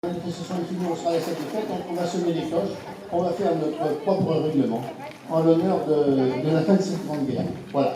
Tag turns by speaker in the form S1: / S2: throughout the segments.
S1: La manifestation est finie, on sera à cette fête, on va semer les cloches, on va faire notre propre règlement en l'honneur de la fin de cette grande guerre. Voilà.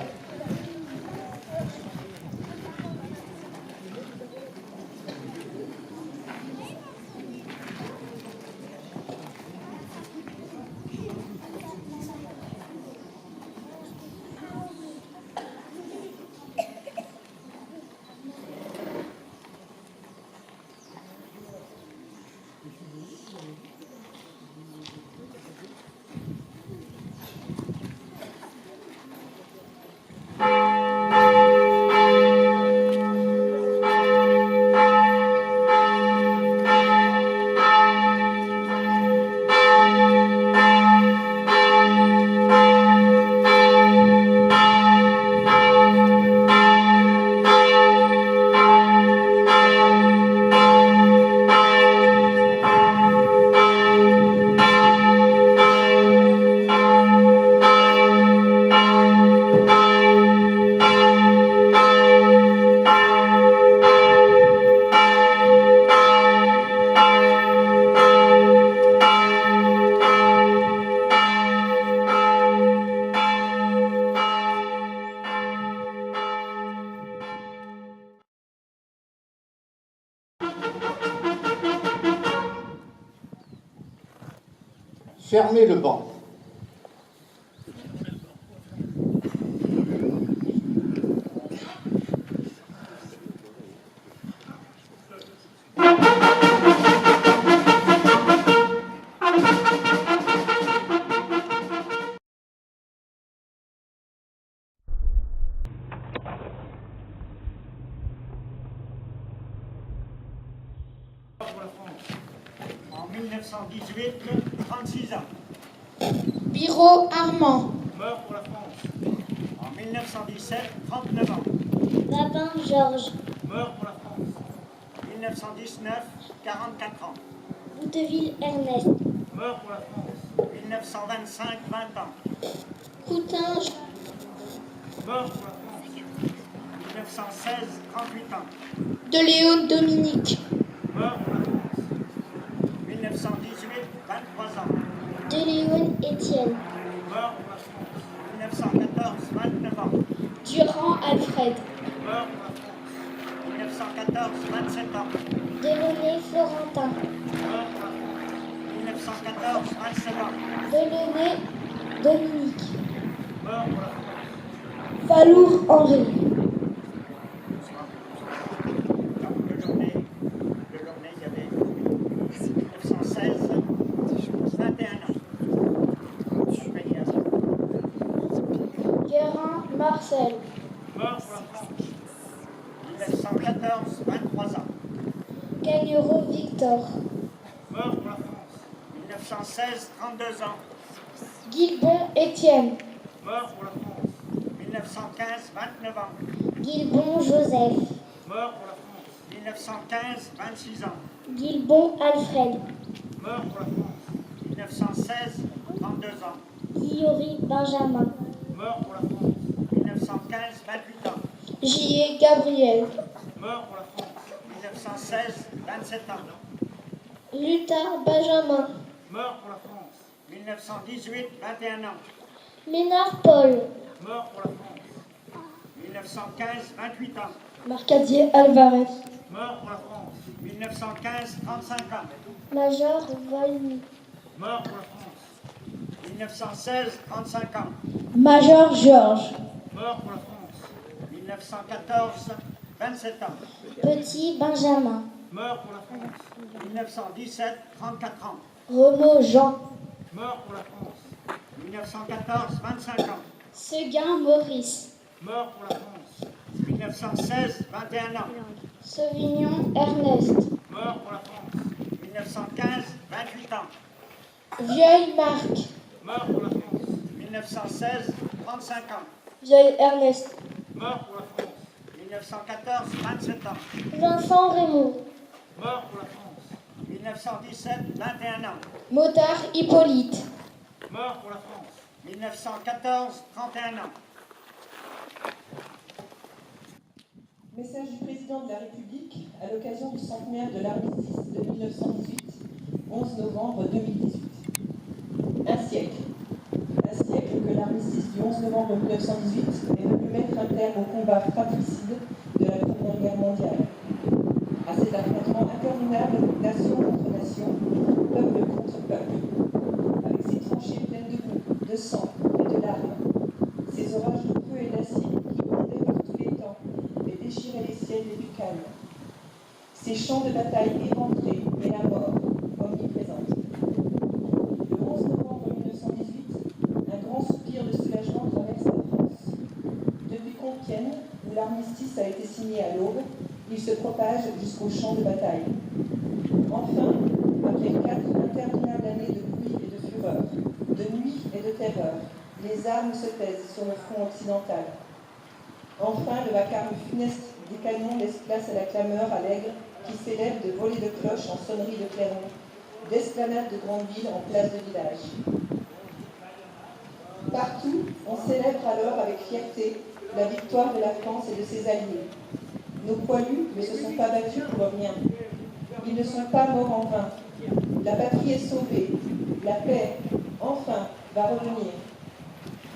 S1: Fermez le banc.
S2: Pour la France. En 1918, 36 ans.
S3: Biro Armand.
S2: Mort pour la France. En 1917, 39 ans.
S3: Babin Georges.
S2: Mort pour la France. En 1919, 44 ans.
S3: Bouteville Ernest.
S2: Mort pour la France. 1925, 20 ans.
S3: Coutin
S2: Mort pour la France. 1916, 38 ans.
S3: de Léon Dominique.
S2: Mort pour la France. 1918, 23 ans.
S3: De Léon Étienne.
S2: Mort pour la France. 1914, 29 ans.
S3: Durand Alfred.
S2: Mort pour la France. 1914, 27 ans.
S3: Delaunay Florentin.
S2: Mort pour la France. 1914, 27 ans.
S3: Delaunay Dominique.
S2: Mort pour la France.
S3: Falour Henri.
S2: Il y avait 1916, 21 ans.
S3: Guérin Marcel.
S2: Mort pour la France. 1914, 23 ans.
S3: Gagnereau Victor.
S2: Mort pour la France. 1916, 32 ans.
S3: Guilbon Étienne.
S2: Mort pour la France. 1915, 29 ans.
S3: Guilbon Joseph.
S2: Mort pour la France. 1915, 26 ans.
S3: Guilbon Alfred.
S2: Mort pour la France. 1916, 32 ans.
S3: Guillory Benjamin.
S2: Mort pour la France. 1915, 28 ans.
S3: Gillet Gabriel.
S2: Mort pour la France. 1916, 27 ans.
S3: Luthard Benjamin.
S2: Mort pour la France. 1918, 21 ans.
S3: Ménard Paul.
S2: Mort pour la France. 1915, 28 ans.
S3: Marcadier Alvarez.
S2: Mort pour la France. 1915, 35 ans.
S3: Major Volny.
S2: Mort pour la France. 1916, 35 ans.
S3: Major Georges.
S2: Mort pour la France. 1914, 27 ans.
S3: Petit Benjamin.
S2: Mort pour la France. 1917, 34 ans.
S3: Renaud Jean.
S2: Mort pour la France. 1914, 25 ans.
S3: Seguin Maurice.
S2: Mort pour la France. 1916, 21 ans.
S3: Sauvignon Ernest.
S2: Mort pour la France. 1915, 28 ans.
S3: Vieille Marc.
S2: Mort pour la France. 1916, 35 ans.
S3: Vieille Ernest.
S2: Mort pour la France. 1914, 27 ans.
S3: Vincent Raymond.
S2: Mort pour la France. 1917, 21 ans.
S3: Motard Hippolyte.
S2: Mort pour la France. 1914, 31 ans.
S4: Message du président de la République à l'occasion du centenaire de l'armistice de 1918. 11 novembre 2018. Un siècle que l'armistice du 11 novembre 1918 est venu mettre un terme au combat fratricide de la Première Guerre mondiale. À cet affrontement interminable, nation contre nation, peuple contre peuple, avec ses tranchées pleines de boue, de sang et de larmes, ces orages de feu et d'acier qui grondaient par tous les temps et déchiraient les ciels les plus calmes, ces champs de bataille éventrés et la mort omniprésente. Le 11 novembre 1918, un grand soupir de soulagement traverse la France. Depuis Compiègne, où l'armistice a été signé à l'aube, il se propage jusqu'aux champs de bataille. Enfin, après 4 interminables années de bruit et de fureur, de nuit et de terreur, les armes se taisent sur le front occidental. Enfin, le vacarme funeste des canons laisse place à la clameur allègre qui s'élève de volées de cloches en sonnerie de clairon, d'esplanades de grandes villes en places de village. Partout, on célèbre alors avec fierté la victoire de la France et de ses alliés. Nos poilus ne se sont pas battus pour rien. Ils ne sont pas morts en vain. La patrie est sauvée. La paix, enfin, va revenir.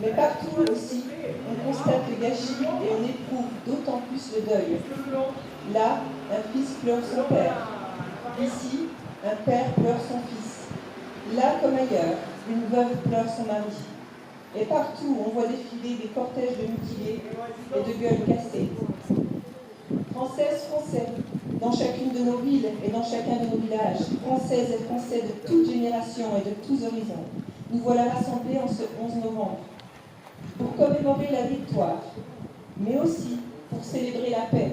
S4: Mais partout aussi, on constate le gâchis et on éprouve d'autant plus le deuil. Là, un fils pleure son père. Ici, un père pleure son fils. Là, comme ailleurs, une veuve pleure son mari. Et partout, on voit défiler des cortèges de mutilés et de gueules cassées. Françaises, Français, dans chacune de nos villes et dans chacun de nos villages, Françaises et Français de toutes générations et de tous horizons, nous voilà rassemblés en ce 11 novembre pour commémorer la victoire, mais aussi pour célébrer la paix.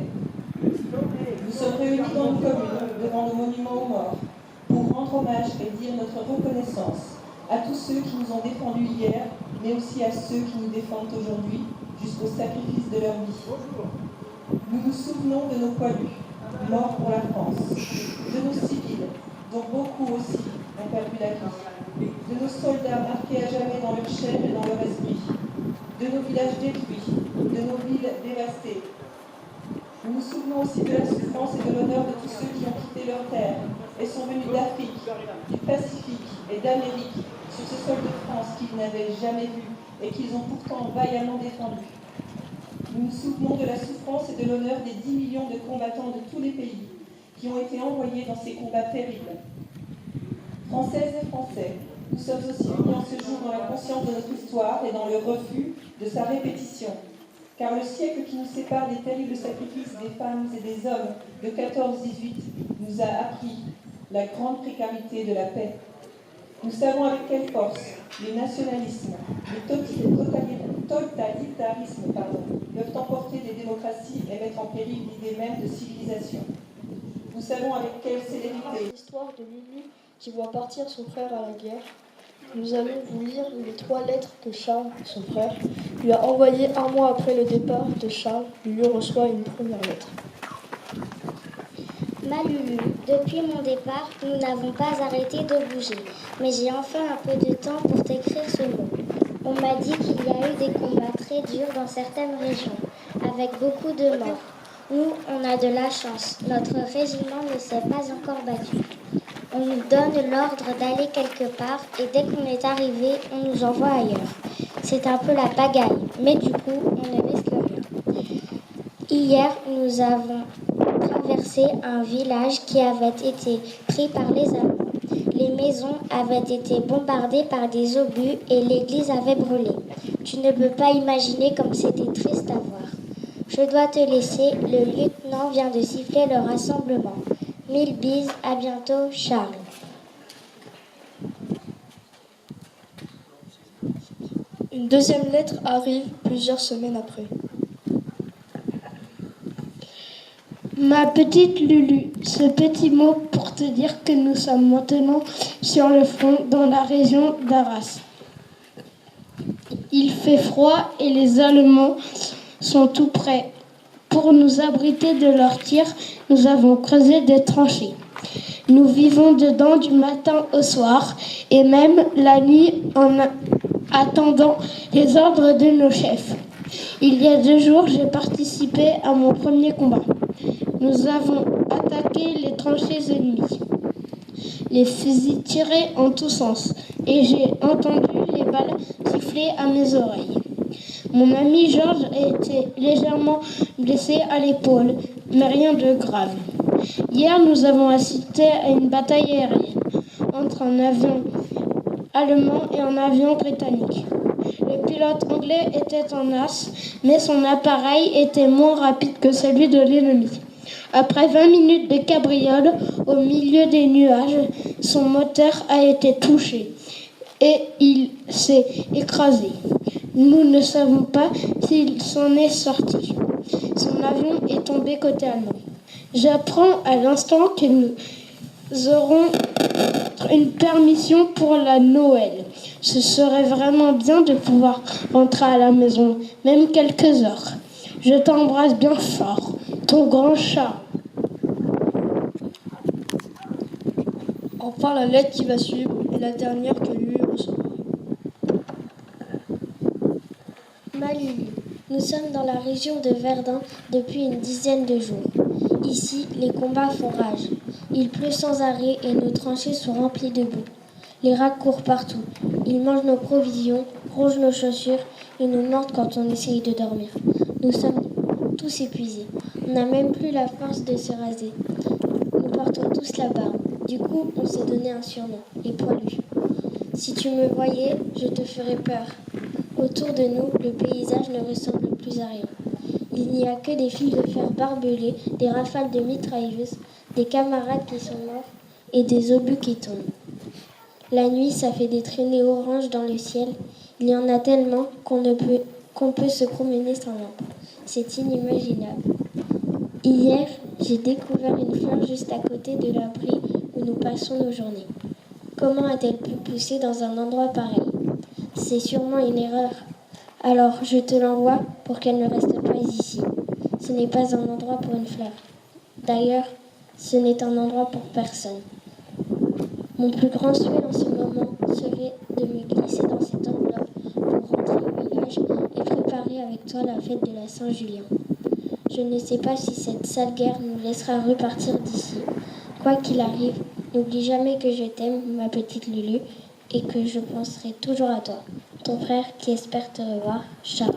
S4: Nous sommes réunis dans nos communes, devant nos monuments aux morts, pour rendre hommage et dire notre reconnaissance à tous ceux qui nous ont défendus hier, mais aussi à ceux qui nous défendent aujourd'hui, jusqu'au sacrifice de leur vie. Nous nous souvenons de nos poilus, morts pour la France, de nos civils, dont beaucoup aussi ont perdu la vie, de nos soldats marqués à jamais dans leur chair et dans leur esprit, de nos villages détruits, de nos villes dévastées. Nous nous souvenons aussi de la souffrance et de l'honneur de tous ceux qui ont quitté leur terre et sont venus d'Afrique, du Pacifique et d'Amérique sur ce sol de France qu'ils n'avaient jamais vu et qu'ils ont pourtant vaillamment défendu. Nous nous souvenons de la souffrance et de l'honneur des 10 millions de combattants de tous les pays qui ont été envoyés dans ces combats terribles. Françaises et Français, nous sommes aussi unis en ce jour dans la conscience de notre histoire et dans le refus de sa répétition. Car le siècle qui nous sépare des terribles sacrifices des femmes et des hommes de 14-18 nous a appris la grande précarité de la paix. Nous savons avec quelle force les nationalismes, les totalitarismes peuvent emporter des démocraties et mettre en péril l'idée même de civilisation. Nous savons avec quelle célérité.
S3: L'histoire de Lulu qui voit partir son frère à la guerre. Nous allons vous lire les 3 lettres que Charles, son frère, lui a envoyées 1 mois après le départ de Charles. Lulu reçoit une première lettre.
S5: Ma Lulu, depuis mon départ, nous n'avons pas arrêté de bouger, mais j'ai enfin un peu de temps pour t'écrire ce mot. On m'a dit qu'il y a eu des combats très durs dans certaines régions, avec beaucoup de morts. Nous, on a de la chance. Notre régiment ne s'est pas encore battu. On nous donne l'ordre d'aller quelque part et dès qu'on est arrivé, on nous envoie ailleurs. C'est un peu la pagaille, mais du coup, on ne risque rien. Hier, nous avons traversé un village qui avait été pris par les Allemands. Les maisons avaient été bombardées par des obus et l'église avait brûlé. Tu ne peux pas imaginer comme c'était triste à voir. Je dois te laisser, le lieutenant vient de siffler le rassemblement. 1000 bises, à bientôt, Charles.
S3: Une deuxième lettre arrive plusieurs semaines après.
S6: Ma petite Lulu, ce petit mot pour te dire que nous sommes maintenant sur le front dans la région d'Arras. Il fait froid et les Allemands sont tout prêts. Pour nous abriter de leurs tirs, nous avons creusé des tranchées. Nous vivons dedans du matin au soir et même la nuit en attendant les ordres de nos chefs. Il y a 2 jours, j'ai participé à mon premier combat. Nous avons attaqué les tranchées ennemies. les fusils tiraient en tous sens et j'ai entendu les balles siffler à mes oreilles. Mon ami Georges a été légèrement blessé à l'épaule, mais rien de grave. Hier, nous avons assisté à une bataille aérienne entre un avion allemand et un avion britannique. Le pilote anglais était en as, mais son appareil était moins rapide que celui de l'ennemi. Après 20 minutes de cabriole au milieu des nuages, son moteur a été touché et il s'est écrasé. Nous ne savons pas s'il s'en est sorti. Son avion est tombé côté allemand. J'apprends à l'instant que nous aurons une permission pour la Noël. Ce serait vraiment bien de pouvoir rentrer à la maison, même quelques heures. Je t'embrasse bien fort, ton grand chat.
S3: Enfin, la lettre qui va suivre est la dernière que Lulu reçoit.
S5: Ma Lulu, nous sommes dans la région de Verdun depuis une dizaine de jours. Ici, les combats font rage. Il pleut sans arrêt et nos tranchées sont remplies de boue. Les rats courent partout. Ils mangent nos provisions, rongent nos chaussures et nous mordent quand on essaye de dormir. Nous sommes tous épuisés. On n'a même plus la force de se raser. Nous portons tous la barbe. Du coup, on s'est donné un surnom, les poilus. Si tu me voyais, je te ferais peur. Autour de nous, le paysage ne ressemble plus à rien. Il n'y a que des fils de fer barbelés, des rafales de mitrailleuses, des camarades qui sont morts et des obus qui tombent. La nuit, ça fait des traînées oranges dans le ciel. Il y en a tellement qu'on peut se promener sans lampe. C'est inimaginable. Hier, j'ai découvert une fleur juste à côté de l'abri où nous passons nos journées. Comment a-t-elle pu pousser dans un endroit pareil ? C'est sûrement une erreur. Alors, je te l'envoie pour qu'elle ne reste pas ici. Ce n'est pas un endroit pour une fleur. D'ailleurs, ce n'est un endroit pour personne. Mon plus grand souhait en ce moment serait de me glisser dans cette enveloppe pour rentrer au village et préparer avec toi la fête de la Saint-Julien. Je ne sais pas si cette sale guerre nous laissera repartir d'ici. Quoi qu'il arrive, n'oublie jamais que je t'aime, ma petite Lulu, et que je penserai toujours à toi. Ton frère qui espère te revoir, Charles.